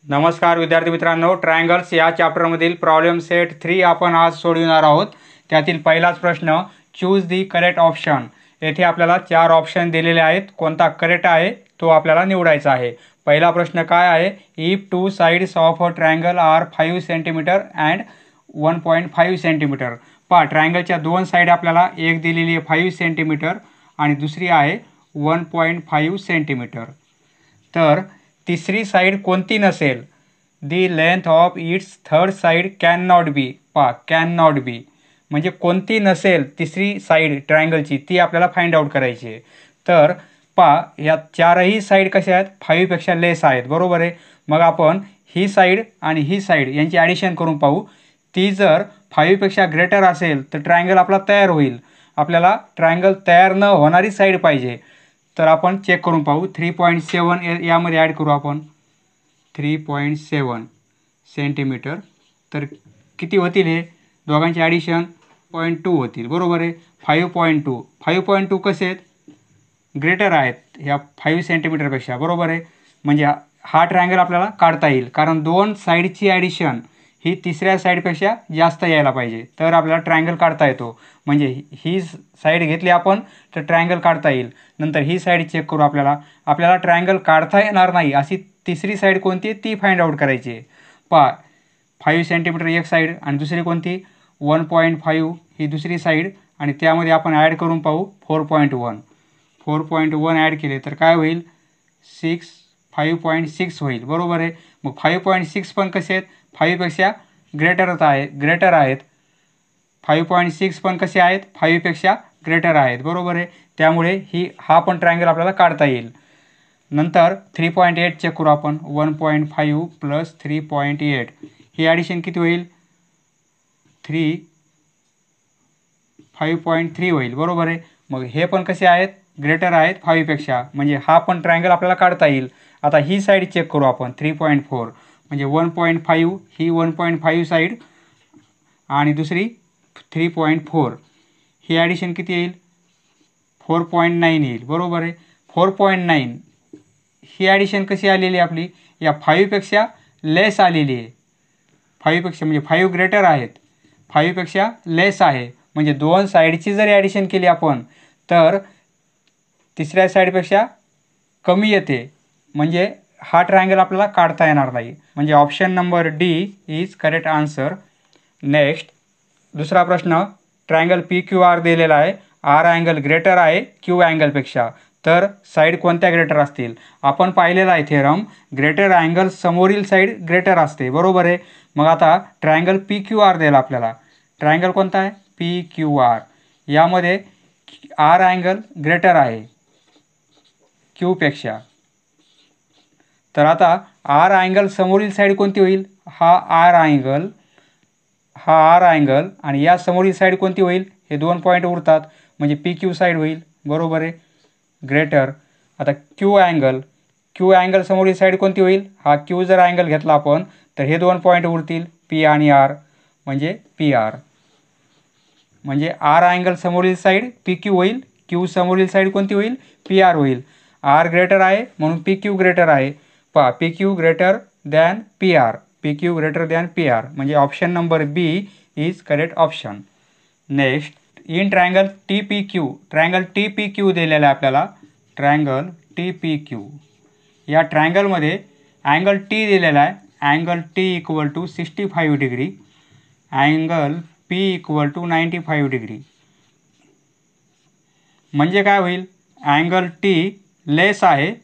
नमस्कार विद्यार्थी मित्रांनो, ट्रायंगल्स या चॅप्टरमधील प्रॉब्लेम सेट 3 आपण आज सोडविणार आहोत। त्यातील पहिलाच प्रश्न, चूज दी करेक्ट ऑप्शन। येथे आपल्याला 4 ऑप्शन दिलेले आहेत, कोणता करेक्ट आहे तो आपल्याला निवडायचा आहे। पहिला प्रश्न काय आहे, if two sides of a triangle are 5 centimetre and 1.5 centimetre. पहा, ट्रायंगलच्या दोन साइड आपल्याला एक दिलेली आहे 5 सेंटीमीटर आणि दुसरी आहे 1.5 सेंटीमीटर। तर तिसरी साइड कोणती नसेल, the length of its third side can not be. पहा, कॅन नॉट बी म्हणजे कोणती नसेल तिसरी साइड ट्रायंगलची, ती आपल्याला फाइंड आउट करायची आहे। तर पहा, या चारही साइड कशा आहेत, 5 पेक्षा लेस आहेत, बरोबर आहे। मग आपण ही साइड आणि ही साइड यांची ॲडिशन करून पाहू। ती जर 5 पेक्षा ग्रेटर असेल तर ट्रायंगल आपला तयार होईल। आपल्याला ट्रायंगल तयार न होणारी साइड पाहिजे, तर आपण चेक करून पाहू। 3.7 यामध्ये ॲड करू आपण, 3.7 सेंटीमीटर। तर किती होतील हे दोघांचे ॲडिशन, 0.2 होतील, बरोबर आहे। 5.2 कसे आहेत, ग्रेटर आहेत ह्या 5 सेंटीमीटरपेक्षा, बरोबर आहे। म्हणजे हा ट्रायंगल आपल्याला काढता येईल, कारण दोन साईडची ॲडिशन ही तिसऱ्या साईडपेक्षा जास्त यायला पाहिजे, तर आपल्याला ट्रायंगल काढता येतो। म्हणजे ही साईड घेतली आपण तर ट्रायंगल काढता येईल। नंतर ही साईड चेक करू, आपल्याला ट्रायंगल काढता येणार नाही अशी तिसरी साईड कोणती ती फाइंड आउट करायची आहे। पहा, 5 सेंटीमीटर एक साईड आणि दुसरी कोणती 1.5 ही दुसरी साईड, आणि त्यामध्ये आपण ॲड करून पाहू 4.1 ॲड केले तर काय होईल, 5.6 होईल, बरोबर आहे। मग 5.6 पण कसे आहेत, 5 पेक्षा ग्रेटर आहेत। 5.6 पण कसे आहेत, 5 पेक्षा ग्रेटर आहेत, बरोबर आहे। त्यामुळे हा पण ट्रायंगल आपल्याला काढता येईल। नंतर 3.8 चेक करू आपण, 1.5 प्लस 3.8 ही ॲडिशन किती होईल, 5.3 होईल, बरोबर आहे। मग हे पण कसे आहेत, ग्रेटर आहेत 5 पेक्षा, म्हणजे हा पण ट्रायंगल आपल्याला काढता येईल। आता ही साईड चेक करू आपण, 3.4 म्हणजे 1.5 ही 1.5 साईड आणि दुसरी 3.4 ही ॲडिशन किती येईल, 4.9 येईल, बरोबर आहे। 4.9 ही ॲडिशन कशी आलेली आपली, या 5 पेक्षा लेस आलेली आहे। 5 पेक्षा म्हणजे 5 ग्रेटर आहेत, 5 पेक्षा लेस आहे, म्हणजे दोन साईडची जर ॲडिशन केली आपण तर तिसऱ्या साईडपेक्षा कमी येते, म्हणजे हा ट्रायंगल आपल्याला काढता येणार नाही। म्हणजे option number D is correct answer. Next दुसरा प्रश्न, ट्रायंगल PQR दिलेला आहे, आर अँगल ग्रेटर आहे क्यू अँगलपेक्षा, तर साईड कोणत्या ग्रेटर असतील। आपण पाहिलेला आहे थेरम, ग्रेटर अँगल समोरील साईड ग्रेटर असते, बरोबर आहे। मग आता ट्रायंगल PQR दिला आपल्याला, ट्रायंगल कोणता आहे, PQR, यामध्ये आर अँगल ग्रेटर आहे क्यूपेक्षा। तर आता आर अँगल समोरील साईड कोणती होईल, हा आर अँगल आणि या समोरील साईड कोणती होईल, हे दोन पॉईंट उरतात म्हणजे PQ साईड होईल, बरोबर आहे, ग्रेटर। आता क्यू अँगल समोरील साईड कोणती होईल, हा क्यू जर अँगल घेतला आपण तर हे दोन पॉईंट उरतील P आणि R, म्हणजे PR। म्हणजे आर अँगल समोरील साईड PQ होईल, क्यू समोरील साईड कोणती होईल, PR होईल। आर ग्रेटर आहे म्हणून PQ ग्रेटर आहे। पहा, PQ ग्रेटर दॅन PR, म्हणजे option number B is correct option. Next, in triangle TPQ दिलेला आहे आपल्याला, ट्रायंगल TPQ, या ट्रायंगलमध्ये अँगल T दिलेला आहे, angle T equal to 65 degree, angle P equal to 95 degree. म्हणजे काय होईल, अँगल T लेस आहे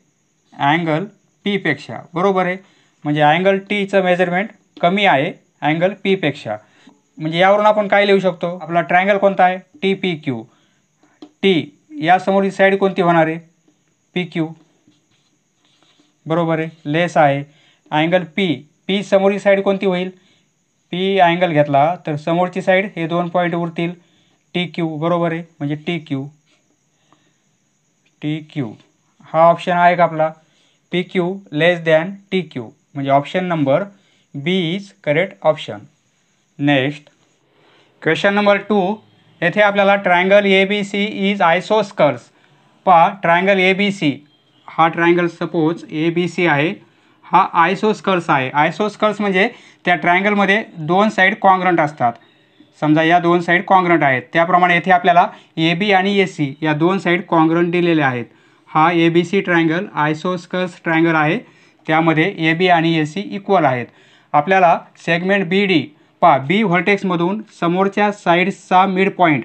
अँगल P पेक्षा, बरोबर आहे। म्हणजे अँगल Tचं मेजरमेंट कमी आहे अँगल P पेक्षा। म्हणजे यावरून आपण काय लिहू शकतो, आपला ट्रायंगल कोणता आहे, TPQ। T या समोरील साईड कोणती होणार आहे, PQ, बरोबर आहे, लेस आहे। अँगल P समोरील साईड कोणती होईल, P अँगल घेतला तर समोरची साईड हे दोन पॉईंट उरतील TQ, बरोबर आहे, म्हणजे TQ हा ऑप्शन आहे का आपला, PQ लेस दॅन TQ, म्हणजे option number B is correct option. Next question number 2, येथे आपल्याला ट्रायंगल ABC इज आयसोस्कल्स। पहा, ट्रायंगल ABC, हा ट्रायंगल सपोज ABC आहे हा आयसोस्कल्स आहे. आयसोस्कल्स म्हणजे त्या ट्रायंगलमध्ये दोन साईड कॉन्ग्रंट असतात. समजा या दोन साईड कॉन्ग्रंट आहेत, त्याप्रमाणे येथे आपल्याला ए बी आणि ए सी या दोन साईड कॉन्ग्रंट दिलेले आहेत. हा A B C triangle isosceles triangle आहे. त्यामध्ये ए बी आणि ए सी इक्वल आहेत. आपल्याला सेगमेंट बी डी बी व्हर्टेक्समधून समोरच्या साईड्सचा मिड पॉईंट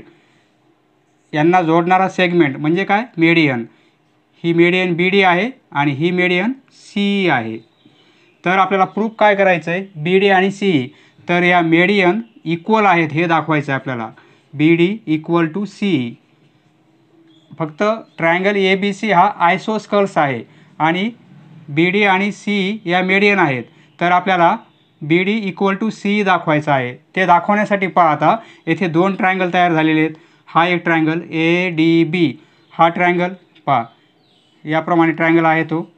यांना जोडणारा सेगमेंट म्हणजे काय, मेडियन. ही मेडियन बी डी आहे आणि ही मेडियन सी आहे. तर आपल्याला प्रूफ काय करायचं आहे, बी डी आणि सी, तर या मेडियन इक्वल आहेत हे दाखवायचं आहे आपल्याला. बी डी इक्वल टू सी. फक्त ट्रायंगल ए बी सी हा आयसोस्कल्स आहे आणि बी डी आणि सी या मेडियन आहेत. तर आपल्याला बी डी इक्वल टू सी दाखवायचं आहे. ते दाखवण्यासाठी पहा, आता येथे दोन ट्रायंगल तयार झालेले आहेत. हा एक ट्रायंगल ए डी बी, हा ट्रायंगल पहा याप्रमाणे ट्रायंगल आहे तो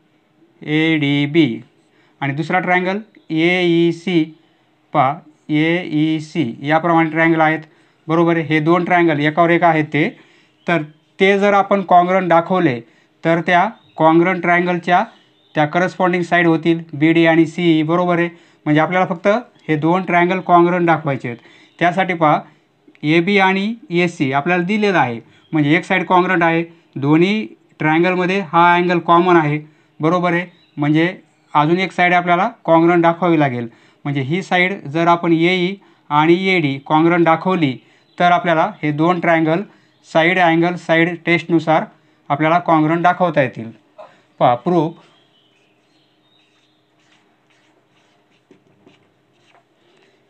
ए डी बी. आणि दुसरा ट्रायंगल ए ई सी, पहा ए ई सी याप्रमाणे ट्रायंगल आहेत. बरोबर आहे. हे दोन ट्रायंगल एकावर एक आहेत ते. तर ते जर आपण कॉन्ग्रंट दाखवले तर त्या कॉन्ग्रंट ट्रायंगलच्या त्या करस्पॉन्डिंग साईड होतील बी डी आणि सी. बरोबर आहे. म्हणजे आपल्याला फक्त हे दोन ट्रायंगल कॉन्ग्रंट दाखवायचे आहेत. त्यासाठी पहा ए बी आणि ए सी आपल्याला दिलेलं आहे. म्हणजे एक साईड कॉन्ग्रंट आहे, दोन्ही ट्रायंगलमध्ये हा अँगल कॉमन आहे. बरोबर आहे. म्हणजे अजून एक साईड आपल्याला कॉन्ग्रंट दाखवावी लागेल. म्हणजे ही साईड जर आपण ए ई आणि ए डी कॉन्ग्रंट दाखवली तर आपल्याला हे दोन ट्रायंगल साईड अँगल साईड टेस्टनुसार आपल्याला कॉन्ग्रंट दाखवता येतील. पहा proof.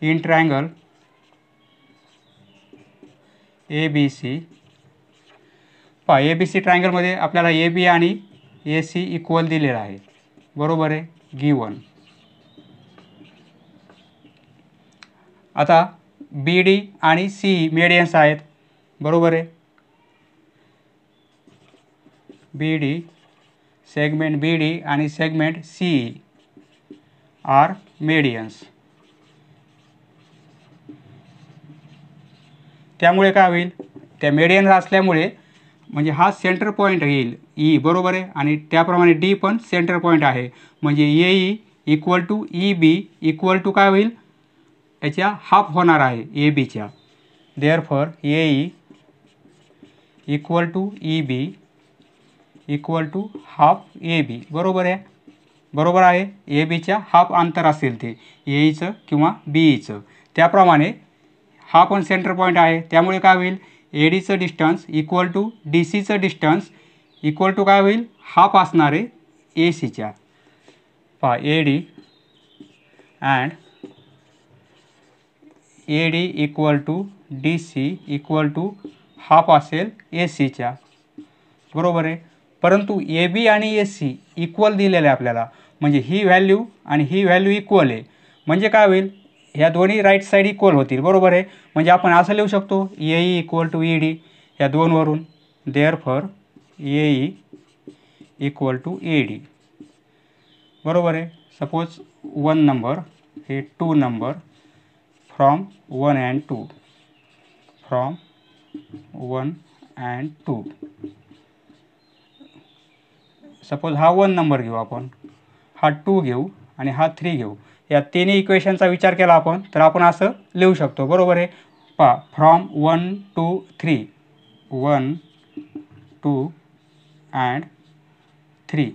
In triangle A B C, पहा ए बी सी ट्रायंगलमध्ये आपल्याला ए बी आणि ए सी इक्वल दिलेला आहे. बरोबर आहे. गिवन. आता बी डी आणि सी मेडियन्स आहेत. बरोबर आहे. बी डी सेगमेंट बी डी आणि सेगमेंट सी आर मेडियन्स. त्यामुळे काय होईल, त्या मेडियन असल्यामुळे म्हणजे हा सेंटर पॉईंट येईल ई. बरोबर आहे. आणि त्याप्रमाणे डी पण सेंटर पॉईंट आहे. म्हणजे A E equal to E B equal to काय होईल, याच्या हाफ होणार आहे ए बीच्या. Therefore A E equal to E B equal to half A B. बरोबर आहे. बरोबर आहे. ए बीच्या हाफ अंतर असेल ते ए ईचं किंवा बी ईचं. त्याप्रमाणे हा पण सेंटर पॉईंट आहे. त्यामुळे काय होईल, ए डीचं डिस्टन्स इक्वल टू डी सीचं डिस्टन्स इक्वल टू काय होईल, हाफ असणार आहे ए सीच्या. पहा A D and A D equal to D C equal to half असेल ए सीच्या. बरोबर आहे. परंतु ए बी आणि ए सी इक्वल दिलेलं आहे आपल्याला. म्हणजे ही व्हॅल्यू आणि ही व्हॅल्यू इक्वल आहे. म्हणजे काय होईल, ह्या दोन्ही राईट साईड इक्वल होतील. बरोबर आहे. म्हणजे आपण असं लिहू शकतो A E equal to E D या दोनवरून. Therefore A E equal to A D. बरोबर आहे. सपोज 1 नंबर हे 2 number from 1 and 2 from 1 and 2. Suppose हा 1 नंबर घेऊ आपण, हा 2 घेऊ आणि हा 3 घेऊ. या तिन्ही इक्वेशनचा विचार केला आपण तर आपण असं लिहू शकतो. बरोबर आहे. पहा फ्रॉम 1 to 3 1 2 अँड 3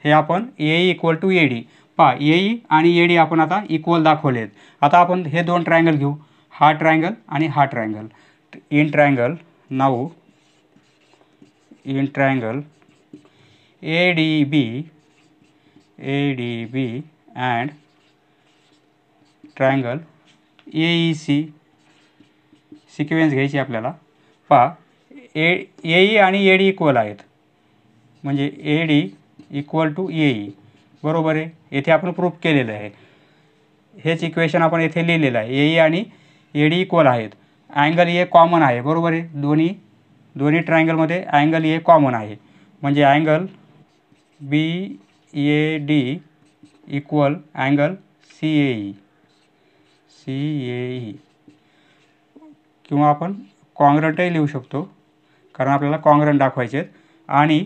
हे आपण A E equal to A D. पहा ए ई आणि ए डी आपण आता इक्वल दाखवले आहेत. आता आपण हे दोन ट्रायंगल घेऊ, हा ट्रायंगल आणि हा triangle. In triangle now in triangle A D B and triangle A E C sequence घ्यायची आपल्याला. पहा ए ई आणि ए डी इक्वल आहेत. म्हणजे A D equal to A E. बरोबर आहे. येथे आपण प्रूफ केलेलं आहे. हेच इक्वेशन आपण येथे लिहिलेलं आहे. ए ई आणि ए डी इक्वल आहेत. अँगल ए कॉमन आहे. बरोबर आहे. दोन्ही ट्रायंगलमध्ये अँगल ए कॉमन आहे. म्हणजे angle B A D equal angle C A E किंवा आपण कॉन्ग्रंटही लिहू शकतो कारण आपल्याला कॉन्ग्रंट दाखवायचे आहेत. आणि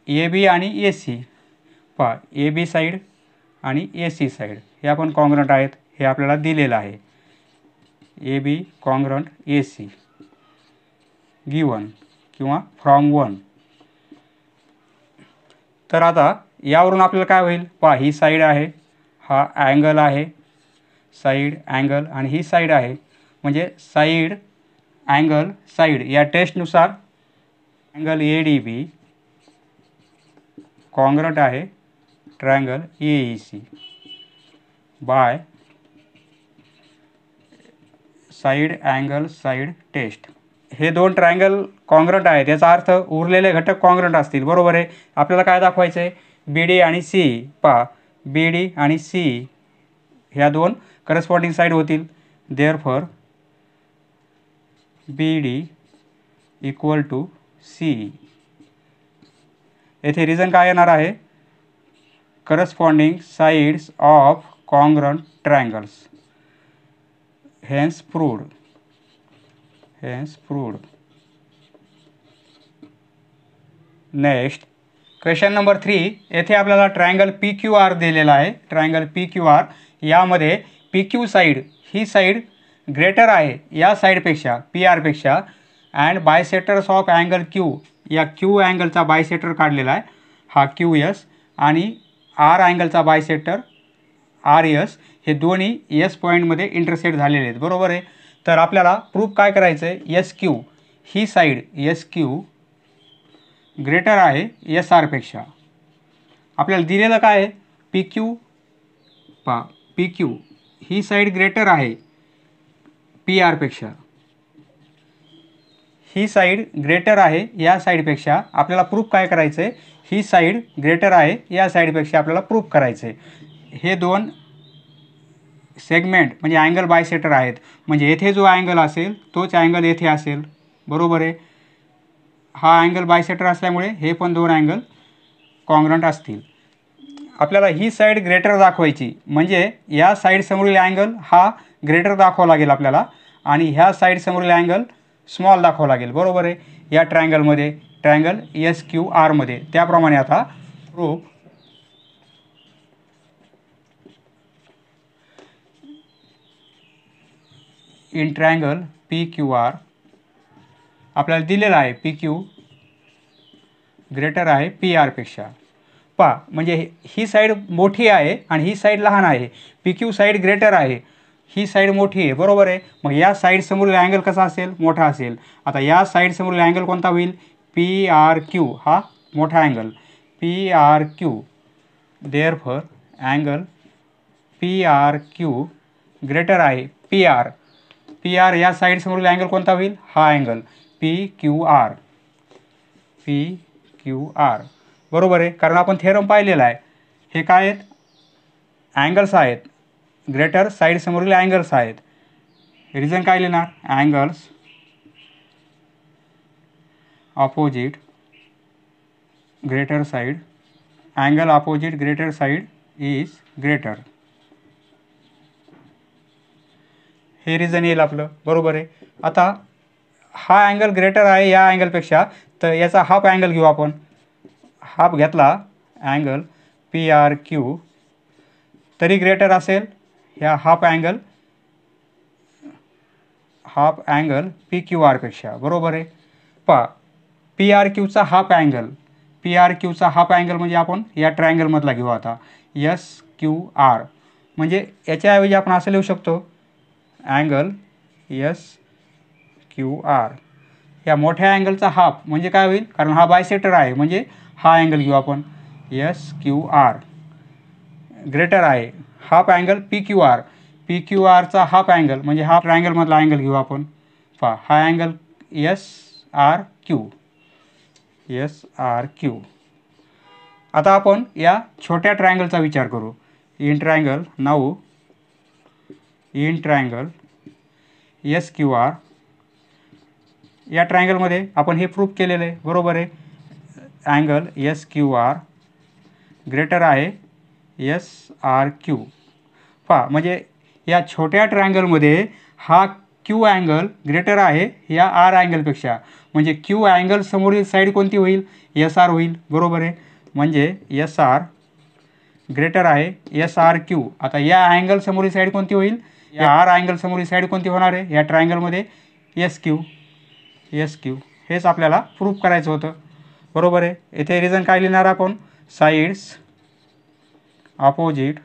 ए बी आणि ए सी पहा ए बी साईड आणि ए सी साईड हे आपण कॉन्ग्रंट आहेत हे आपल्याला दिलेलं आहे. A B congruent A C given किंवा फ्रॉम 1. तर आता यावरून आपल्याला काय होईल, पहा ही साईड आहे, हा अँगल आहे, साईड अँगल आणि ही साईड आहे, म्हणजे साईड अँगल साईड या टेस्टनुसार angle A D B congruent आहे triangle A E C by side angle side test. हे दोन ट्रायंगल कॉन्ग्रंट आहेत, याचा अर्थ उरलेले घटक कॉन्ग्रंट असतील. बरोबर आहे. आपल्याला काय दाखवायचं आहे, बी डी आणि सी. पहा बी डी आणि सी ह्या दोन करस्पॉन्डिंग साईड होतील. Therefore B D equal to C. येथे रिझन काय येणार आहे, corresponding sides of congruent triangles. Hence proved. Next question number 3. येथे आपल्याला ट्रायंगल पी क्यू आर दिलेला आहे. ट्रायंगल पी क्यू आर यामध्ये पी क्यू साईड ही साईड ग्रेटर आहे या साईडपेक्षा पी आरपेक्षा and bisectors of angle Q या क्यू अँगलचा बायसेक्टर काढलेला आहे हा क्यू एस आणि आर अँगलचा बायसेक्टर आर एस हे दोन्ही एस पॉईंटमध्ये इंटरसेक्ट झालेले आहेत. बरोबर आहे. तर आपल्याला प्रूफ काय करायचं आहे, एस क्यू ही साईड एस क्यू ग्रेटर आहे एस आरपेक्षा. आपल्याला दिलेलं काय आहे, पी क्यू. पा पी क्यू ही साईड ग्रेटर आहे पी आरपेक्षा. ही साईड ग्रेटर आहे या साईडपेक्षा. आपल्याला प्रूफ काय करायचं आहे, ही साईड ग्रेटर आहे या साईडपेक्षा आपल्याला प्रूफ करायचं आहे. हे दोन सेगमेंट म्हणजे अँगल बायसेक्टर आहेत, म्हणजे येथे जो अँगल असेल तोच अँगल येथे असेल. बरोबर आहे. हा अँगल बायसेक्टर असल्यामुळे हे पण दोन अँगल कॉन्ग्रंट असतील. आपल्याला ही साईड ग्रेटर दाखवायची म्हणजे या साईड समोरील अँगल हा ग्रेटर दाखवावा लागेल आपल्याला आणि ह्या साईड समोरील अँगल स्मॉल दाखवावा लागेल. बरोबर आहे. या ट्रायंगलमध्ये ट्रायंगल एस क्यू आरमध्ये त्याप्रमाणे आता proof in triangle P Q R आपल्याला दिलेला आहे पी क्यू ग्रेटर आहे पी आरपेक्षा. पहा म्हणजे ही साईड मोठी आहे आणि ही साईड लहान आहे. पी क्यू साईड ग्रेटर आहे, ही साईड मोठी आहे. बरोबर आहे. मग या साईड समोरील अँगल कसा असेल, मोठा असेल. आता या साईड समोरील अँगल कोणता होईल, पी आर क्यू हा मोठा angle P R Q. Therefore angle P R Q greater आहे पी आर. पी आर या साईड समोरील अँगल कोणता होईल, हा angle P Q R. P Q R. बरोबर आहे. कारण आपण थेरम पाहिलेला आहे. हे काय आहेत, अँगल्स आहेत, ग्रेटर साईड समोरील अँगल्स आहेत. रिझन काय लिहिणार, angles opposite greater side. Angle opposite greater side is greater. हे रिझन येईल आपलं. बरोबर आहे. आता हा अँगल ग्रेटर आहे या अँगलपेक्षा, तर याचा हाफ अँगल घेऊ आपण. हाफ घेतला अँगल पी आर क्यू तरी ग्रेटर असेल ह्या हाफ अँगल पी क्यू आरपेक्षा. बरोबर आहे. पहा पी आर क्यूचा हाफ अँगल, पी आर क्यूचा हाफ अँगल म्हणजे आपण या ट्रायंगलमधला घेऊ आता एस क्यू आर. म्हणजे याच्याऐवजी आपण असं लिहू शकतो अँगल एस क्यू आर. या मोठ्या अँगलचा हाफ म्हणजे काय होईल, कारण हा बायसेक्टर आहे म्हणजे हा अँगल घेऊ आपण एस क्यू आर. ग्रेटर आहे half angle P Q R. P क्यू आरचा हाफ अँगल म्हणजे हा ट्रायंगलमधला अँगल घेऊ आपण. पहा हा angle S R Q. S R Q. आता आपण या छोट्या ट्रायंगलचा विचार करू. In triangle now in triangle S Q R. या ट्रायंगलमध्ये आपण हे प्रूफ केलेलं आहे. बरोबर आहे. Angle S Q R greater आहे एस आर क्यू. पहा म्हणजे या छोट्या ट्रायंगलमध्ये हा क्यू अँगल ग्रेटर आहे या आर अँगलपेक्षा, म्हणजे क्यू अँगल समोरील साईड कोणती होईल, एस आर होईल. बरोबर आहे. म्हणजे एस आर ग्रेटर आहे SRQ. आता या अँगल समोरील साईड कोणती होईल? या आर अँगल समोरील साईड कोणती होणार आहे या ट्रायंगलमध्ये? SQ. हेच आपल्याला प्रूफ करायचं होतं, बरोबर आहे. येथे रिझन काय लिहिणार आपण? साईड्स अपोजिट,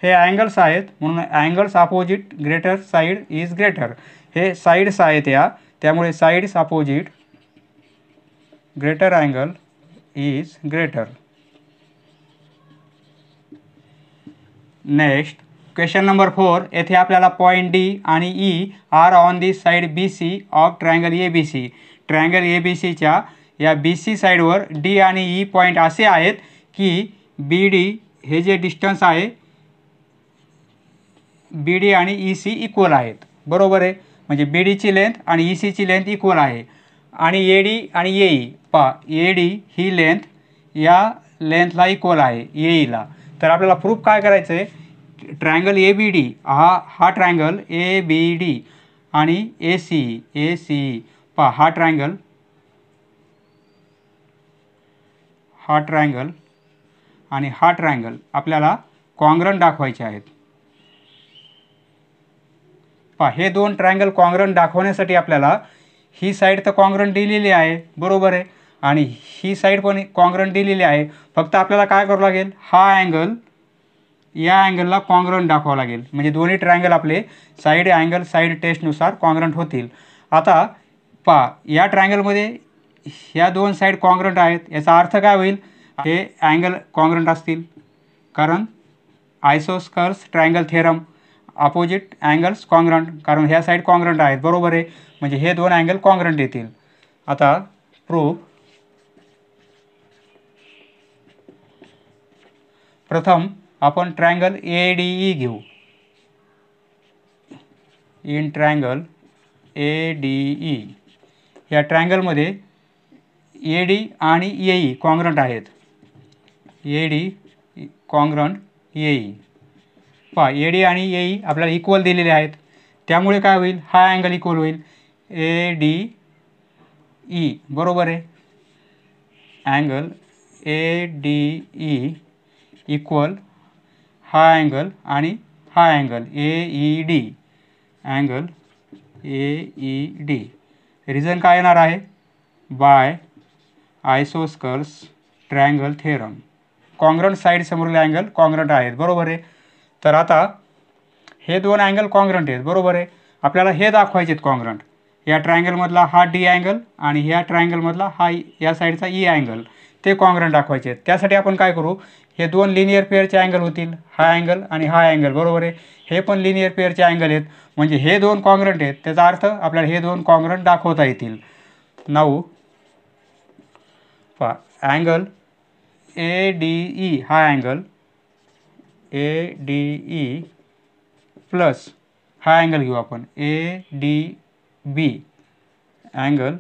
हे अँगल्स आहेत म्हणून angles opposite greater side is greater. हे साईड्स आहेत या, त्यामुळे sides opposite greater angle is greater. Next question number 4. येथे आपल्याला पॉईंट D आणि E are on the side BC of triangle ABC. Triangle ABCच्या या BC साईडवर D आणि E पॉईंट असे आहेत की BD हे जे डिस्टन्स आहे BD आणि EC इक्वल आहेत, बरोबर आहे. म्हणजे BDची लेंथ आणि ECची लेंथ इक्वल आहे. आणि AD आणि AE पहा, AD ही लेंथ या लेंथला इक्वल आहे AEला. तर आपल्याला प्रूफ काय करायचं आहे? ट्रायंगल ABD हा ट्रायंगल ABD आणि ACE पहा, हा ट्रायंगल आणि हा ट्रायंगल आपल्याला कॉन्ग्रंट दाखवायचे आहेत. पहा, हे दोन ट्रायंगल कॉन्ग्रंट दाखवण्यासाठी आपल्याला ही साईड तर कॉन्ग्रंट दिलेली आहे, बरोबर आहे, आणि ही साईड पण कॉन्ग्रंट दिलेली आहे. फक्त आपल्याला काय करावं लागेल? हा अँगल या अँगलला कॉन्ग्रंट दाखवावं लागेल. म्हणजे दोन्ही ट्रायंगल आपले साईड टेस्टनुसार कॉन्ग्रंट होतील. आता पहा, या ट्रायंगलमध्ये ह्या दोन साईड कॉन्ग्रंट आहेत. याचा अर्थ काय होईल? हे अँगल कॉन्ग्रंट असतील, कारण isosceles triangle theorem, opposite angles congruent, कारण ह्या साईड कॉन्ग्रंट आहेत, बरोबर आहे. म्हणजे हे दोन अँगल कॉन्ग्रंट येतील. आता प्रूफ. प्रथम आपण ट्रायंगल ADE घेऊ. इन ट्रायंगल ADE या ट्रायंगलमध्ये AD आणि AE कॉन्ग्रंट आहेत. AD congruent AE. पहा, AD आणि AE आपल्याला इक्वल दिलेले आहेत, त्यामुळे काय होईल? हा अँगल इक्वल होईल ADE, बरोबर आहे. अँगल ADE इक्वल हा अँगल आणि हा angle AED. Angle AED. Reason काय येणार आहे? By isosceles triangle theorem. Congruent side समोरील अँगल कॉन्ग्रंट आहेत, बरोबर आहे. तर आता हे दोन अँगल कॉन्ग्रंट आहेत, बरोबर आहे. आपल्याला हे दाखवायचे आहेत कॉन्ग्रंट. या ट्रायंगलमधला हा D अँगल आणि ह्या ट्रायंगलमधला हा या साईडचा E अँगल, ते कॉन्ग्रंट दाखवायचे आहेत. त्यासाठी आपण काय करू? हे दोन लिनियर पेअरचे अँगल होतील, हा अँगल आणि हा अँगल, बरोबर आहे. हे पण लिनियर पेअरचे अँगल आहेत, म्हणजे हे दोन कॉन्ग्रंट आहेत. त्याचा अर्थ आपल्याला हे दोन कॉन्ग्रंट दाखवता येतील. नाऊ पहा, अँगल ADE हा अँगल ADE प्लस हा अँगल घेऊ आपण ADB. Angle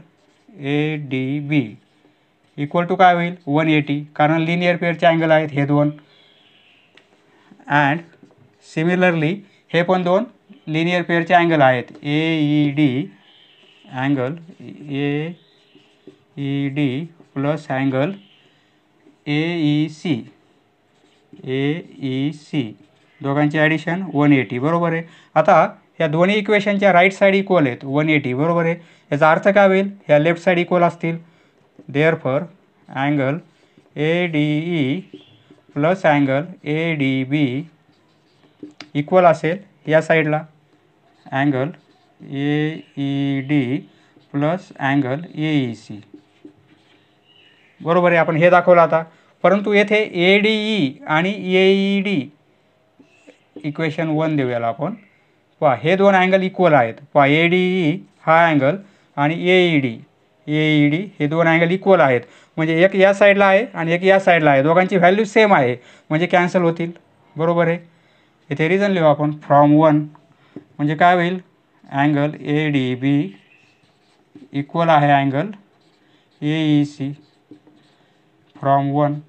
ADB equal to काय होईल? 180, कारण लिनियर पेअरचे अँगल आहेत हे दोन. अँड सिमिलरली हे पण दोन लिनियर पेअरचे अँगल आहेत AED. Angle AED plus angle AEC. दोघांचे ॲडिशन 180, बरोबर आहे. आता या दोन्ही इक्वेशनच्या राईट साईड इक्वल आहेत 180, बरोबर आहे. याचा अर्थ काय होईल? या लेफ्ट साईड इक्वल असतील. Therefore angle ADE plus angle ADB equal असेल या साईडला angle AED plus angle AEC, बरोबर आहे. आपण हे दाखवलं आता. परंतु येथे ADE आणि AED इक्वेशन 1 देऊया आपण. पहा, हे दोन अँगल इक्वल आहेत. पहा, ADE हा अँगल आणि AED हे दोन अँगल इक्वल आहेत. म्हणजे एक या साईडला आहे आणि एक या साईडला आहे. दोघांची व्हॅल्यू सेम आहे, म्हणजे कॅन्सल होतील, बरोबर आहे. इथे रिझन लिहू आपण. फ्रॉम 1 म्हणजे काय होईल? अँगल ADB इक्वल आहे अँगल AEC. फ्रॉम 1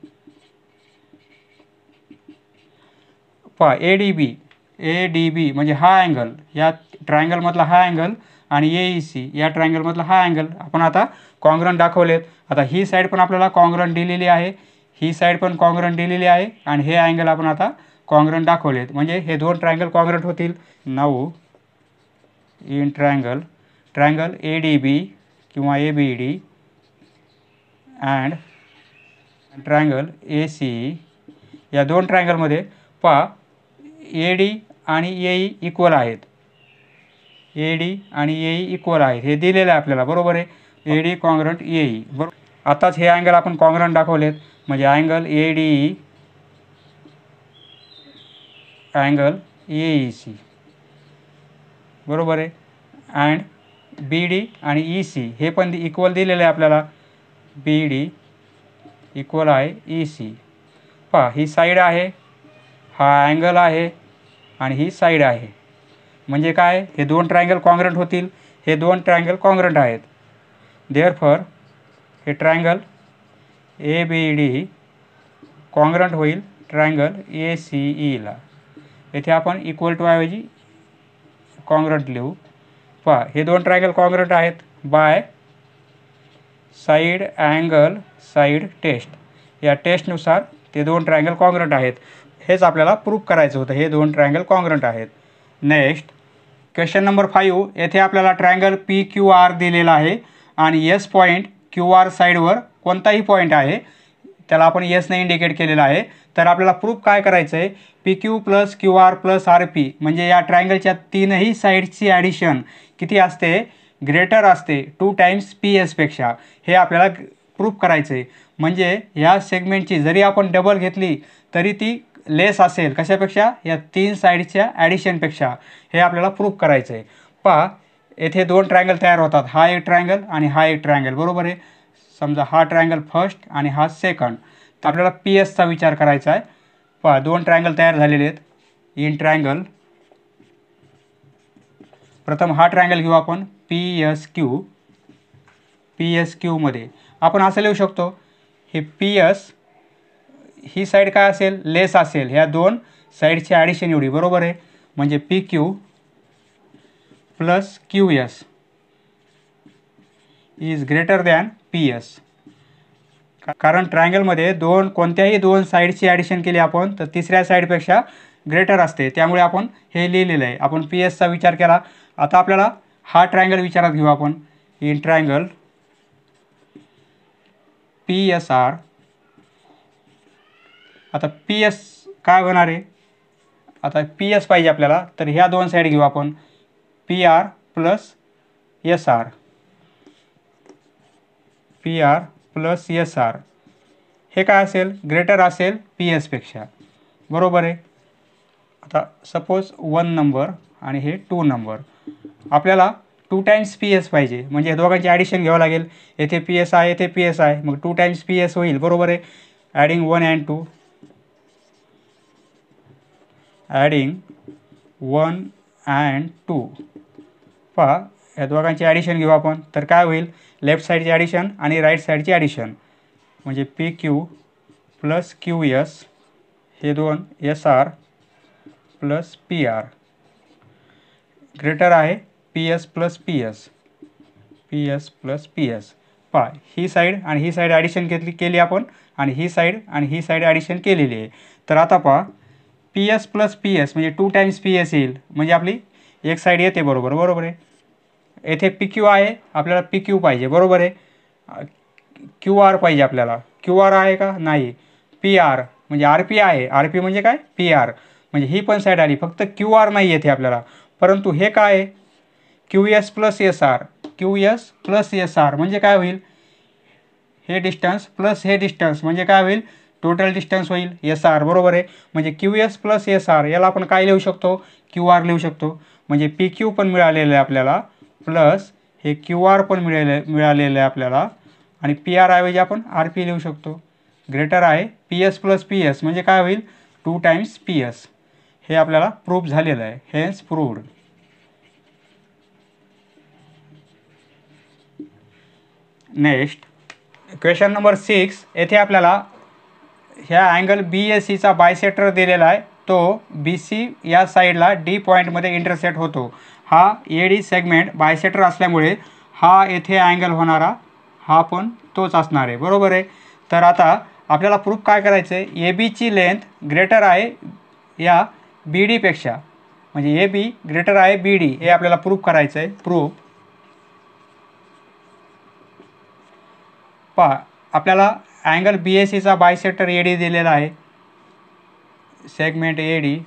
पहा, ADB म्हणजे हा अँगल, या ट्रायंगलमधला हा अँगल आणि AEC या ट्रायंगलमधला हा अँगल आपण आता कॉन्ग्रंट दाखवलेत. आता ही साईड पण आपल्याला कॉन्ग्रंट दिलेली आहे, ही साईड पण कॉन्ग्रंट दिलेली आहे आणि हे अँगल आपण आता कॉन्ग्रंट दाखवलेत, म्हणजे हे दोन ट्रायंगल कॉन्ग्रंट होतील. नाऊ इन ट्रायंगल ADB किंवा ABD अँड ट्रायंगल ACE, या दोन ट्रायंगलमध्ये पहा AD आणि AE इक्वल आहेत. AD आणि AE इक्वल आहेत हे दिलेलं आहे आपल्याला, बरोबर आहे. AD कॉन्ग्रंट AE बरोबर. आताच हे अँगल आपण कॉन्ग्रंट दाखवलेत, म्हणजे अँगल ADE अँगल AEC बरोबर आहे. अँड BD आणि EC हे पण इक्वल दिलेलं आहे आपल्याला. BD इक्वल आहे EC. पहा ही साईड आहे, हा अँगल आहे आणि ही साईड आहे, म्हणजे काय, हे दोन ट्रायंगल कॉन्ग्रंट होतील. हे दोन ट्रायंगल कॉन्ग्रंट आहेत. देअरफॉर हे ट्रायंगल ABD कॉन्ग्रंट होईल ट्रायंगल ACEला. येथे आपण इक्वल टू ऐवजी कॉन्ग्रंट लिहू. पहा हे दोन ट्रायंगल कॉन्ग्रंट आहेत by side angle side test. या टेस्टनुसार ते दोन ट्रायंगल कॉन्ग्रंट आहेत. हेच आपल्याला प्रूफ करायचं होतं, हे दोन ट्रायंगल कॉन्ग्रंट आहेत. Next question number 5. येथे आपल्याला ट्रायंगल PQR दिलेला आहे आणि S पॉईंट QR साईडवर कोणताही पॉईंट आहे, त्याला आपण Sने इंडिकेट केलेला आहे. तर आपल्याला प्रूफ काय करायचं आहे, PQ plus QR plus RP म्हणजे या ट्रायंगलच्या तीनही साईडची ॲडिशन किती असते, ग्रेटर असते 2 टाइम्स PS पेक्षा. हे आपल्याला प्रूफ करायचं आहे. म्हणजे ह्या सेगमेंटची जरी आपण डबल घेतली तरी ती लेस असेल कशापेक्षा, या तीन साईडच्या ॲडिशनपेक्षा. हे आपल्याला प्रूफ करायचं आहे. पहा येथे दोन ट्रायंगल तयार होतात, हा एक ट्रायंगल आणि हा एक ट्रायंगल बरोबर आहे. समजा हा ट्रायंगल फर्स्ट आणि हा सेकंड, तर आपल्याला PSचा विचार करायचा आहे. पहा दोन ट्रायंगल तयार झालेले आहेत इन ट्रायंगल. प्रथम हा ट्रायंगल घेऊ आपण PSQ. PSQमध्ये आपण असं लिहू शकतो, हे PS ही साईड काय असेल, लेस असेल ह्या दोन साईडची ॲडिशन एवढी बरोबर आहे. म्हणजे PQ plus QS is greater than PS. कारण ट्रायंगलमध्ये कोणत्याही दोन साईडची ॲडिशन केली आपण तर तिसऱ्या साईडपेक्षा ग्रेटर असते, त्यामुळे आपण हे लिहिलेलं आहे. आपण PSचा विचार केला. आता आपल्याला हा ट्रायंगल विचारात घेऊ आपण इन ट्रायंगल PSR. आता PS काय होणार आहे, आता PS पाहिजे आपल्याला, तर ह्या दोन साईड घेऊ आपण PR plus SR. PR plus SR हे काय असेल, ग्रेटर असेल PS पेक्षा बरोबर आहे. आता सपोज 1 नंबर आणि हे 2 नंबर, आपल्याला 2 टाइम्स PS पाहिजे, म्हणजे दोघांची ॲडिशन घ्यावं लागेल. येथे PS आहे, येथे PS आहे, मग 2 टाइम्स PS होईल बरोबर आहे. Adding 1 and 2, adding 1 and 2. पहा या दोघांची ॲडिशन घेऊ आपण, तर काय होईल, लेफ्ट साईडची ॲडिशन आणि राईट साईडची ॲडिशन, म्हणजे PQ प्लस QS हे दोन SR प्लस PR ग्रेटर आहे PS plus PS plus PS. पहा ही साईड आणि ही साईड ॲडिशन केली आपण आणि ही साईड आणि ही साईड ॲडिशन केलेली आहे. तर आता पहा PS प्लस PS म्हणजे 2 टाइम्स PS येईल, म्हणजे आपली एक साईड येते बरोबर आहे. येथे PQ आहे, आपल्याला PQ पाहिजे बरोबर आहे. QR पाहिजे आपल्याला, QR आहे का नाही. PR म्हणजे RP आहे, RP म्हणजे काय PR, म्हणजे ही पण साईड आली, फक्त QR नाही येते आपल्याला. परंतु हे काय आहे, QS plus SR. QS plus SR म्हणजे काय होईल, हे डिस्टन्स प्लस हे डिस्टन्स म्हणजे काय होईल, टोटल डिस्टन्स होईल SR बरोबर आहे. म्हणजे QS प्लस SR याला आपण काय लिहू शकतो, QR लिहू शकतो. म्हणजे PQ पण मिळालेलं आहे आपल्याला प्लस हे QR पण मिळालेलं आहे आपल्याला, आणि PR ऐवजी आपण RP लिहू शकतो. ग्रेटर आहे PS प्लस PS म्हणजे काय होईल, 2 टाइम्स PS. हे आपल्याला प्रूफ झालेलं आहे, hence proved. Next question number 6. येथे आपल्याला ह्या अँगल BACचा बायसेक्टर दिलेला आहे. तो BC या साईडला D पॉईंटमध्ये इंटरसेक्ट होतो. हा AD सेगमेंट बायसेक्टर असल्यामुळे हा येथे अँगल होणारा हा पण तोच असणार आहे बरोबर आहे. तर आता आपल्याला प्रूफ काय करायचं आहे, ए बीची लेंथ ग्रेटर आहे या बी डीपेक्षा, म्हणजे ए बी ग्रेटर आहे बी डी, हे आपल्याला प्रूफ करायचं आहे. प्रूफ पहा, आपल्याला अँगल बी ए सीचा बायसेक्टर ए डी दिलेला आहे. Segment A D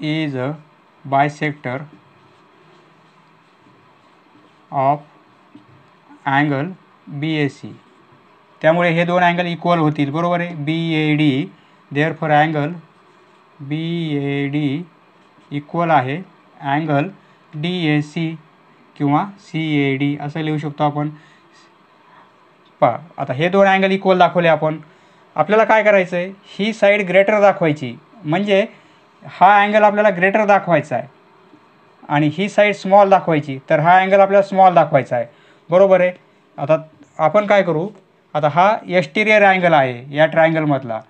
is a bisector of angle B A C. त्यामुळे हे दोन अँगल इक्वल होतील, बरोबर आहे. B A D, therefore angle B A D equal आहे अँगल डी ए सी किंवा सी ए डी असं लिहू शकतो आपण. पहा, आता हे दोन अँगल इक्वल दाखवले आपण. आपल्याला काय करायचं आहे, ही साईड ग्रेटर दाखवायची, म्हणजे हा अँगल आपल्याला ग्रेटर दाखवायचा आहे आणि ही साईड स्मॉल दाखवायची, तर हा अँगल आपल्याला स्मॉल दाखवायचा आहे, बरोबर आहे. आता आपण काय करू, आता हा एक्सटिरियर अँगल आहे या ट्रायंगलमधला,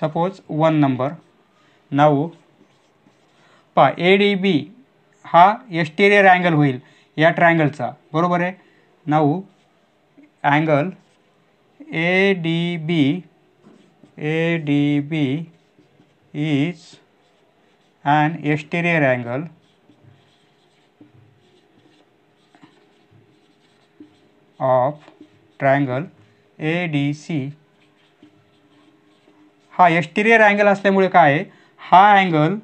सपोज 1 नंबर. नाऊ पहा, ए डी बी हा एक्सटिरियर अँगल होईल या ट्रायंगलचा, बरोबर आहे. Now angle A D B is an exterior angle of triangle ADC. हा एक्सटिरियर अँगल असल्यामुळे काय आहे, हा अँगल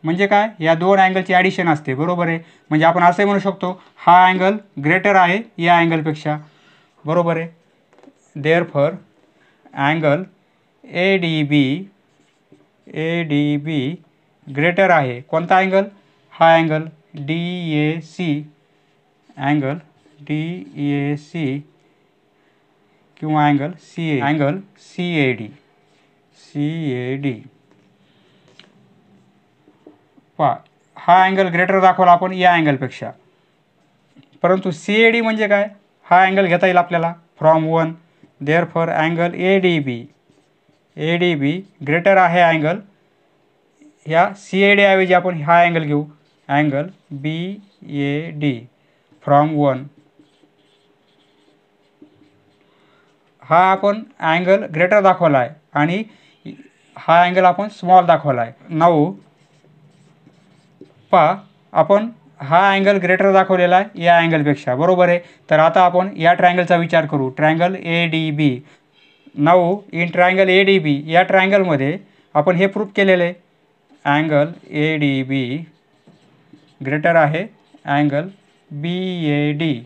म्हणजे काय, या दोन अँगलची ॲडिशन असते, बरोबर आहे. म्हणजे आपण असं म्हणू शकतो, हा अँगल ग्रेटर आहे या अँगलपेक्षा, बरोबर आहे. Therefore angle A D B greater आहे कोणता अँगल, हा angle D A C, angle D A C किंवा अँगल सी ए डी. पहा, हा अँगल ग्रेटर दाखवला आपण या अँगलपेक्षा, परंतु सी ए डी म्हणजे काय, हा अँगल घेता येईल आपल्याला from 1. Therefore angle A D B greater आहे अँगल, ह्या सी ए डी ऐवजी आपण हा अँगल घेऊ, angle B A D from 1. हा आपण अँगल ग्रेटर दाखवला आहे आणि हा अँगल आपण स्मॉल दाखवला आहे. नाऊ पहा, आपण हा अँगल ग्रेटर दाखवलेला आहे या अँगलपेक्षा, बरोबर आहे. तर आता आपण या ट्रायंगलचा विचार करू, triangle A D B. Now in triangle A D B, या ट्रायंगलमध्ये आपण हे प्रूफ केलेलं आहे, angle A D B greater आहे अँगल बी ए डी.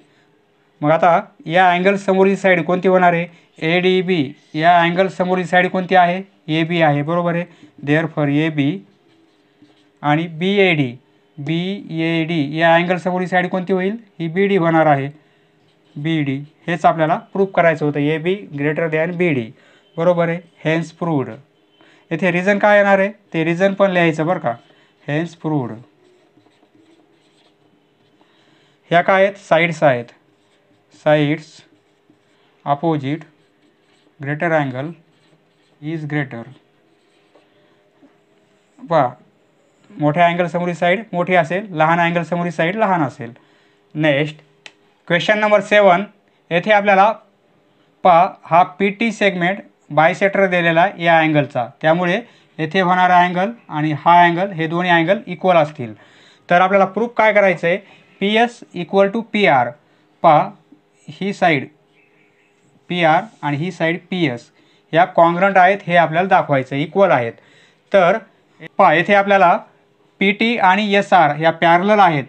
मग आता या अँगल समोरची साईड कोणती होणार आहे, ए डी बी, या अँगल समोरची साईड कोणती आहे, ए बी आहे, बरोबर आहे. देअरफॉर ए बी आणि बी ए डी या अँगल समोरची साईड कोणती होईल, ही बी डी होणार आहे, बी डी. हेच आपल्याला प्रूफ करायचं होतं, A B greater than B D, बरोबर आहे. Hence proved. येथे रिझन काय येणार आहे, ते रिझन पण लिहायचं बरं का. Hence proved. ह्या काय आहेत, साईड्स आहेत. Sides opposite greater angle is greater. पहा, मोठ्या अँगल समोरची साईड मोठी असेल, लहान अँगल समोरची साईड लहान असेल. Next question number 7. येथे आपल्याला पहा, हा पी टी सेगमेंट बायसेक्टर दिलेला आहे या अँगलचा, त्यामुळे येथे होणारा अँगल आणि हा अँगल हे दोन्ही अँगल इक्वल असतील. तर आपल्याला प्रूफ काय करायचं आहे, P S equal to P R. पहा, ही साईड पी आर आणि ही साईड पी एस ह्या कॉन्ग्रंट आहेत हे आपल्याला दाखवायचं, इक्वल आहेत. तर पहा, येथे आपल्याला पी टी आणि एस आर ह्या पॅरलल आहेत,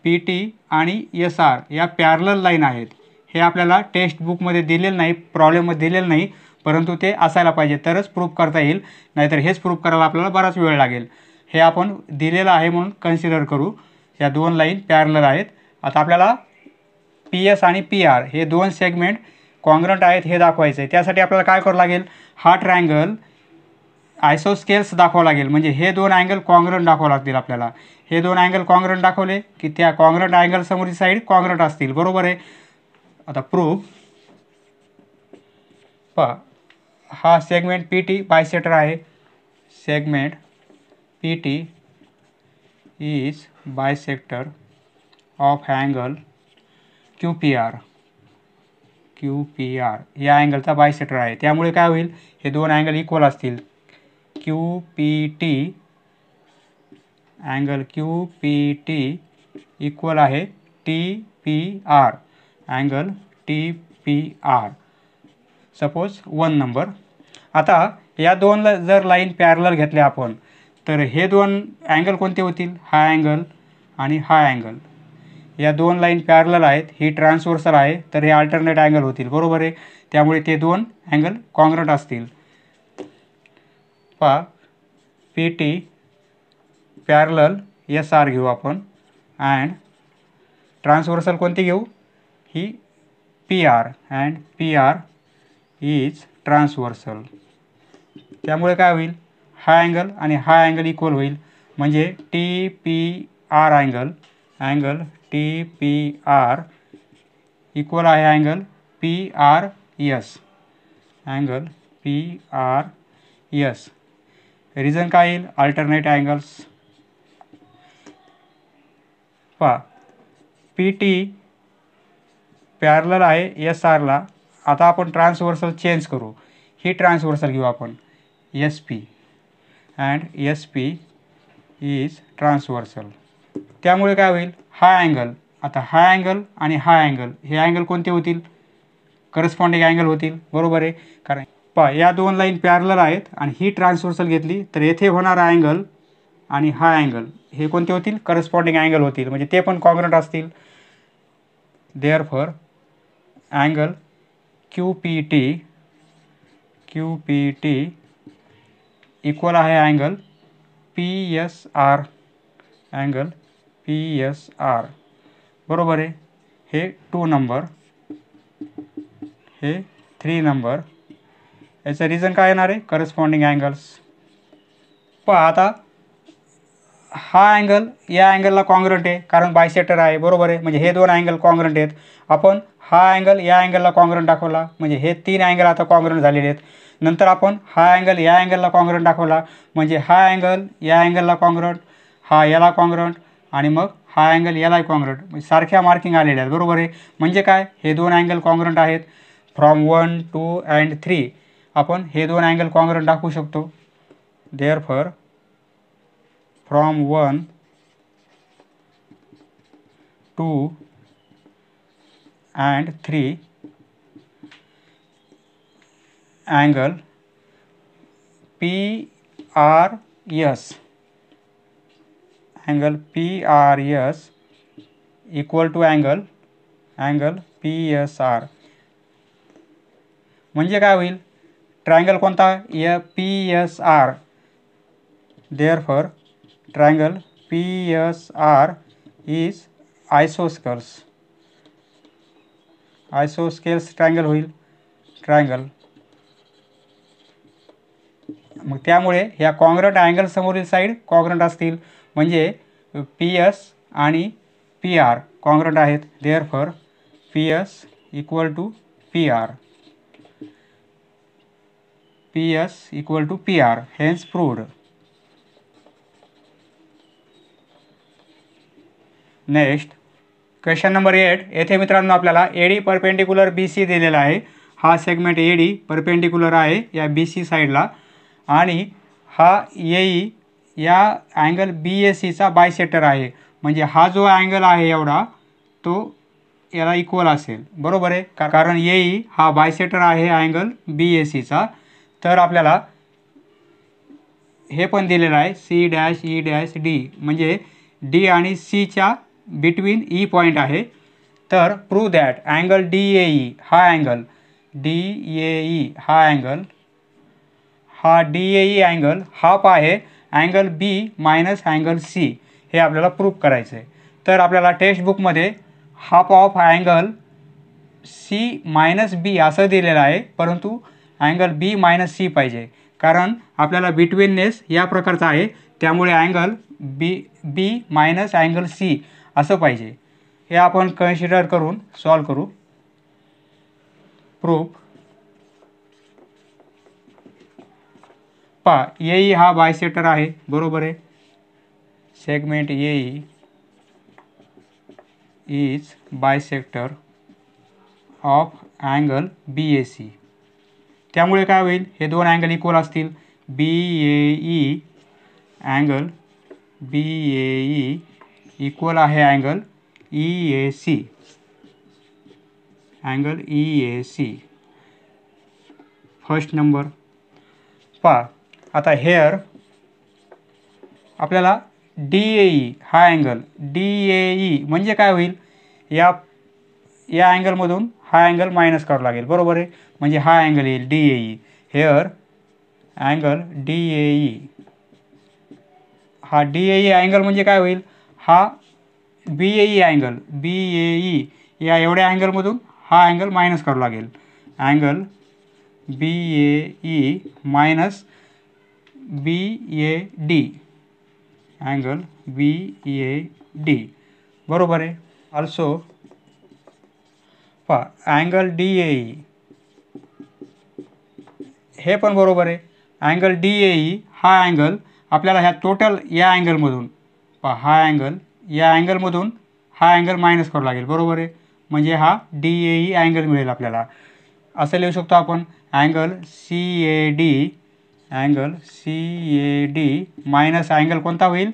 पी टी आणि एस आर या पॅरलल लाईन आहेत. हे आपल्याला टेक्स्ट बुकमध्ये दिलेलं नाही, प्रॉब्लेममध्ये दिलेलं नाही, परंतु ते असायला पाहिजे तरच प्रूफ करता येईल, नाहीतर हेच प्रूफ करायला आपल्याला बराच वेळ लागेल. हे आपण दिलेलं आहे म्हणून कन्सिडर करू. या दोन लाईन पॅरलल आहेत. आता आपल्याला पी एस आणि पी आर हे दोन सेगमेंट कॉन्ग्रंट आहेत हे दाखवायचं आहे. त्यासाठी आपल्याला काय करावं लागेल, हा ट्रायंगल आयसोस्केल्स दाखवावं लागेल, म्हणजे हे दोन अँगल कॉन्ग्रंट दाखवावं लागतील आपल्याला. हे दोन अँगल कॉन्ग्रंट दाखवले की त्या कॉन्ग्रंट अँगल समोरची साईड कॉन्ग्रंट असतील, बरोबर आहे. आता प्रूफ पहा, हा सेगमेंट पी टी बायसेक्टर आहे. Segment P T is bisector of angle Q P R. Q P R या अँगलचा बायसेक्टर आहे. त्यामुळे काय होईल, हे दोन अँगल इक्वल असतील. Q P T angle Q P T equal आहे T P R angle T P R. Suppose 1 number. आता या दोन जर लाईन पॅरलल घेतल्या आपण तर हे दोन अँगल कोणते होतील, हा अँगल आणि हा अँगल. या दोन लाईन पॅरलल आहेत, ही ट्रान्सव्हर्सल आहे, तर हे अल्टरनेट अँगल होतील. बरोबर आहे. त्यामुळे ते दोन अँगल कॉन्ग्रंट असतील. पहा P T parallel S R घेऊ आपण अँड ट्रान्सव्हर्सल कोणती घेऊ, ही P R and P R is transversal. त्यामुळे काय होईल, हा अँगल आणि हा अँगल इक्वल होईल. म्हणजे T P R angle T P R equal आहे angle P R S angle P R S. Reason काय येईल, अल्टरनेट अँगल्स. पहा पी टी पॅरलल आहे एस आरला. आता आपण ट्रान्सव्हर्सल चेंज करू. ही ट्रान्सव्हर्सल घेऊ आपण S P and S P is transversal. त्यामुळे काय होईल, हा अँगल, आता हा अँगल आणि हा अँगल, हे अँगल कोणते होतील, करस्पॉन्डिंग अँगल होतील. बरोबर आहे. कारण पहा या दोन लाईन पॅरलल आहेत आणि ही ट्रान्सव्हर्सल घेतली तर येथे होणारा अँगल आणि हा अँगल हे कोणते होतील, करस्पॉन्डिंग अँगल होतील. म्हणजे ते पण कॉन्ग्रंट असतील. Therefore angle Q P T equal आहे angle P S R angle P S R. बरोबर आहे. हे 2 नंबर, हे 3 नंबर. याचं रिझन काय येणार आहे, करस्पॉन्डिंग अँगल्स. पहा आता हा अँगल या अँगलला कॉन्ग्रंट आहे कारण बायसेक्टर आहे. बरोबर आहे. म्हणजे हे दोन अँगल कॉन्ग्रंट आहेत. आपण हा अँगल या अँगलला कॉन्ग्रंट दाखवला म्हणजे हे 3 अँगल आता कॉन्ग्रंट झालेले आहेत. नंतर आपण हा अँगल या अँगलला कॉन्ग्रंट दाखवला म्हणजे हा अँगल या अँगलला कॉन्ग्रंट, हा याला कॉन्ग्रंट आणि मग हा अँगल याला कॉन्ग्रंट. म्हणजे सारख्या मार्किंग आलेल्या आहेत. बरोबर आहे. म्हणजे काय, हे दोन अँगल कॉन्ग्रंट आहेत. फ्रॉम 1, 2 अँड 3 आपण हे दोन अँगल कॉन्ग्रंट दाखवू शकतो. Therefore from 1, 2 and 3 angle PRS equal to angle PSR. म्हणजे काय होईल, ट्रायंगल कोणता, PSR. Therefore triangle PSR is isosceles triangle होईल. ट्रायंगल मग त्यामुळे ह्या कॉन्ग्रंट अँगल समोरील साईड कॉन्ग्रंट असतील. म्हणजे पी एस आणि पी आर कॉन्ग्रंट आहेत. Therefore P S equal to P R, P S equal to P R. Hence proved. Next question number 8. येथे मित्रांनो आपल्याला एडी परपेंडिक्युलर बी सी दिलेला आहे. हा सेगमेंट एडी परपेंडिक्युलर आहे या बी सी साईडला आणि हा एई या अँगल बी ए सीचा बायसेक्टर आहे. म्हणजे हा जो अँगल आहे एवढा तो याला इक्वल असेल. बरोबर आहे. कारण एई हा बायसेक्टर आहे अँगल बी ए सीचा. तर आपल्याला हे पण दिलेलं आहे C dash E dash D म्हणजे डी आणि सीच्या बिटवीन ई पॉईंट आहे. तर prove that angle D A E हा angle D A E angle half आहे angle B minus angle C. हे आपल्याला प्रूव्ह करायचं आहे. तर आपल्याला टेक्स्टबुकमध्ये half of angle C minus B असं दिलेलं आहे, परंतु अँगल बी मायनस सी पाहिजे कारण आपल्याला बिटवीननेस या प्रकारचा आहे. त्यामुळे angle B minus angle C असं पाहिजे. हे आपण कन्सिडर करून सॉल्व करू. प्रूफ. पहा एई हा बायसेक्टर आहे. बरोबर आहे. Segment AE is bisector of angle BAC. त्यामुळे काय होईल, हे दोन अँगल इक्वल असतील. BAE अँगल BAE इक्वल आहे angle EAC. Angle EAC first number. पहा आता हेअर आपल्याला DAE हा अँगल DAE म्हणजे काय होईल, या अँगलमधून हा अँगल मायनस करावा लागेल. बरोबर आहे. म्हणजे हा अँगल येईल DAE. हेअर अँगल DAE, हा DAE अँगल म्हणजे काय होईल, हा BAE अँगल BAE या एवढ्या अँगलमधून हा अँगल मायनस करावा लागेल. Angle BAE minus BAD. Angle BAD बरोबर आहे. ऑल्सो पहा अँगल DAE हे पण बरोबर आहे. अँगल DAE हा अँगल आपल्याला ह्या टोटल या अँगलमधून, पहा हा अँगल या अँगलमधून हा अँगल मायनस करावा लागेल. बरोबर आहे. म्हणजे हा DAE अँगल मिळेल आपल्याला. असं लिहू शकतो आपण angle CAD, angle CAD minus angle कोणता होईल,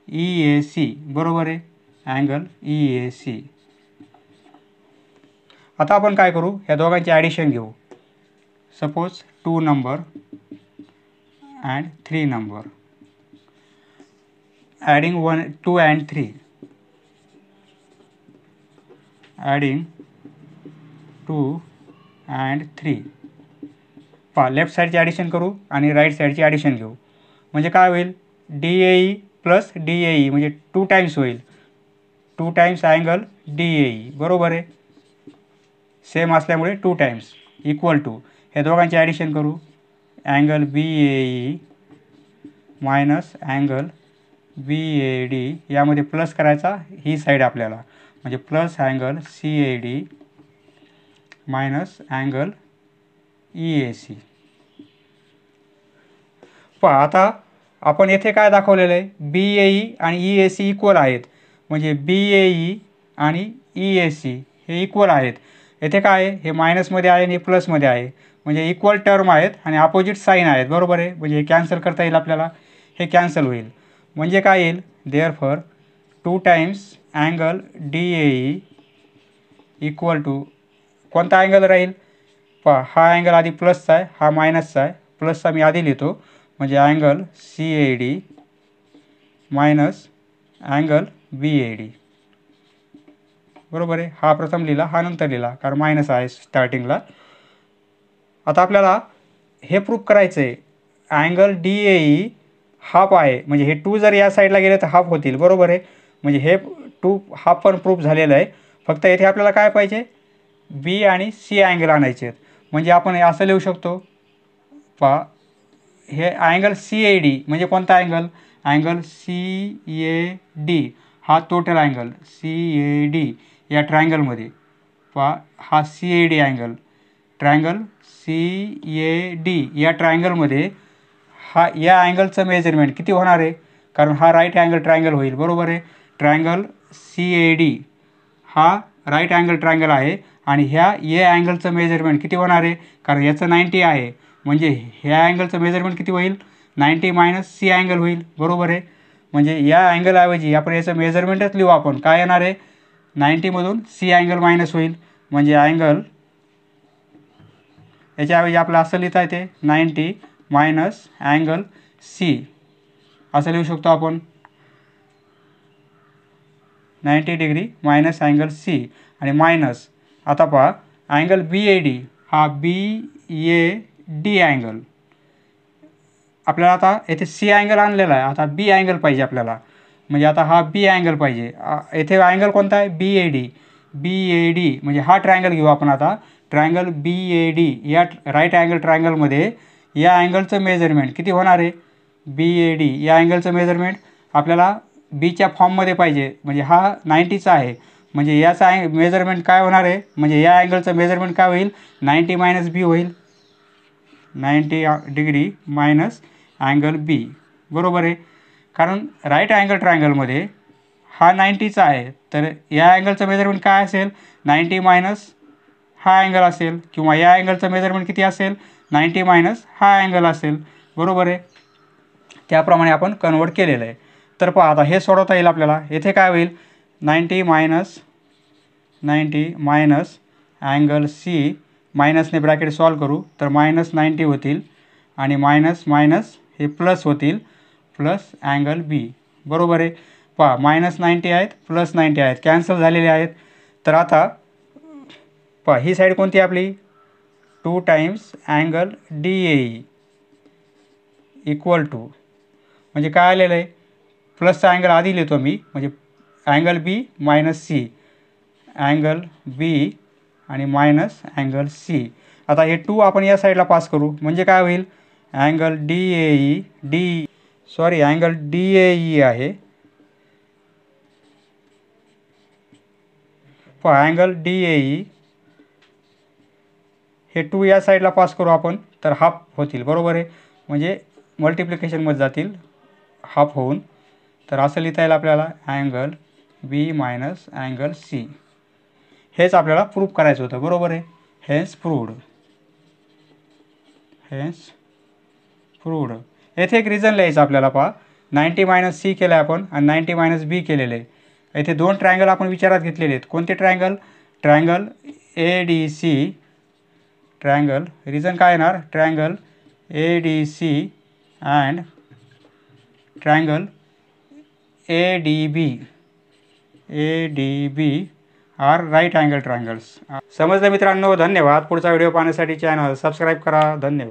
EAC. बरोबर आहे. Angle EAC. आता आपण काय करू, ह्या दोघांची ॲडिशन घेऊ. Suppose 2 number and 3 number. Adding 1 2 and 3. Adding 2 and 3. पहा लेफ्ट साईडची ॲडिशन करू आणि राईट साईडची ॲडिशन घेऊ. म्हणजे काय होईल, DAE प्लस DAE म्हणजे 2 टाईम्स होईल. 2 टाईम्स अँगल DAE. बरोबर आहे. सेम असल्यामुळे 2 टाईम्स इक्वल टू हे दोघांची ॲडिशन करू. Angle BAE minus angle BAD. यामध्ये प्लस करायचा ही साईड आपल्याला, म्हणजे plus angle CAD minus angle EAC. पहा आता आपण येथे काय दाखवलेलं आहे, BAE आणि EAC इक्वल आहेत. म्हणजे BAE आणि EAC हे इक्वल आहेत. येथे काय आहे, हे मायनसमध्ये आहे आणि हे प्लसमध्ये आहे. म्हणजे इक्वल टर्म आहेत आणि अपोजिट साईन आहेत. बरोबर आहे. म्हणजे हे कॅन्सल करता येईल आपल्याला, हे कॅन्सल होईल. म्हणजे काय येईल, therefore 2 times angle DAE equal to कोणता अँगल राहील, पहा हा अँगल आधी प्लसचा आहे, हा मायनसचा आहे. प्लसचा मी आधी लिहितो. म्हणजे angle CAD minus angle BAD. बरोबर आहे. हा प्रथम लिहिला, हा नंतर लिहिला, कारण मायनस आहे स्टार्टिंगला. आता आपल्याला हे प्रूफ करायचं आहे, अँगल DAE हाफ आहे. म्हणजे हे 2 जर या साईडला गेले तर हाफ होतील. बरोबर आहे. म्हणजे हे 2 हाफ पण प्रूफ झालेलं आहे. फक्त येथे आपल्याला काय पाहिजे, B आणि C अँगल आणायचे आहेत. म्हणजे आपण हे असं लिहू शकतो. पहा हे अँगल CAD म्हणजे कोणता अँगल, अँगल CAD हा टोटल अँगल CAD या ट्रायंगलमध्ये. पहा हा CAD अँगल, ट्रायंगल CAD या ट्रायंगलमध्ये हा या अँगलचं मेजरमेंट किती होणार आहे, कारण हा राईट अँगल ट्रायंगल होईल. बरोबर आहे. ट्रायंगल CAD हा राईट अँगल ट्रायंगल आहे आणि ह्या अँगलचं मेजरमेंट किती होणार आहे, कारण याचं 90 आहे. म्हणजे ह्या अँगलचं मेजरमेंट किती होईल, 90 मायनस C अँगल होईल. बरोबर आहे. म्हणजे या अँगलऐवजी आपण याचं मेजरमेंटच लिहू. आपण काय येणार आहे, 90मधून C अँगल मायनस होईल. म्हणजे अँगल याच्याऐवजी आपलं असं लिहिता येते 90 मायनस अँगल C असं लिहू शकतो आपण. 90 डिग्री मायनस अँगल C आणि मायनस. आता पहा अँगल BAD हा BAD अँगल आपल्याला, आता येथे C अँगल आणलेला आहे, आता B अँगल पाहिजे आपल्याला. म्हणजे आता हा B अँगल पाहिजे. येथे अँगल कोणता आहे, BAD म्हणजे हा ट्रायंगल घेऊ आपण आता. ट्रायंगल BAD या राईट अँगल ट्रायंगलमध्ये या अँगलचं मेजरमेंट किती होणार आहे, BAD या अँगलचं मेजरमेंट आपल्याला बीच्या फॉर्ममध्ये पाहिजे. म्हणजे हा 90चा आहे. म्हणजे याचा मेजरमेंट काय होणार आहे, म्हणजे या अँगलचं मेजरमेंट काय होईल, 90 मायनस B होईल. 90 डिग्री मायनस अँगल B. बरोबर आहे. कारण राईट अँगल ट्रायंगलमध्ये हा 90चा आहे, तर या अँगलचं मेजरमेंट काय असेल, 90 मायनस हा अँगल असेल किंवा या अँगलचं मेजरमेंट किती असेल 90 मायनस हा अँगल असेल, बरोबर आहे. त्याप्रमाणे आपण कन्वर्ट केलेलं आहे. तर पहा आता हे सोडवता येईल आपल्याला. येथे काय होईल 90 मायनस अँगल सी, मायनसने ब्रॅकेट सॉल्व करू तर -90 होतील आणि मायनस मायनस हे प्लस होतील, प्लस अँगल बी, बरोबर आहे. पहा -90 आहेत +90 आहेत, कॅन्सल झालेले आहेत. तर आता पहा ही साईड कोणती आपली 2 times angle D A E equal to, म्हणजे काय आलेलं आहे प्लसचा अँगल आधी लिहितो मी, म्हणजे angle B minus C, angle बी आणि मायनस अँगल सी. आता हे 2 आपण या साईडला पास करू म्हणजे काय होईल angle angle D A E आहे. पहा अँगल डी ए ई हे 2 या साईडला पास करू आपण तर हाफ होतील, बरोबर आहे. म्हणजे मल्टिप्लिकेशनमध्ये जातील हाफ होऊन. तर असं लिहिता येईल आपल्याला angle B minus angle C. हेच आपल्याला प्रूफ करायचं होतं, बरोबर आहे. Hence proved. येथे एक रिझन लिहायचं आपल्याला. पहा 90 मायनस सी केलं आहे आपण आणि 90 मायनस बी केलेलं आहे. येथे 2 ट्रायंगल आपण विचारात घेतलेले आहेत. कोणते triangle A D C, reason काय येणार triangle A D C and triangle A D B are right angle triangles. समजलं मित्रांनो, धन्यवाद. पुढचा व्हिडिओ पाहण्यासाठी चॅनल सबस्क्राईब करा. धन्यवाद.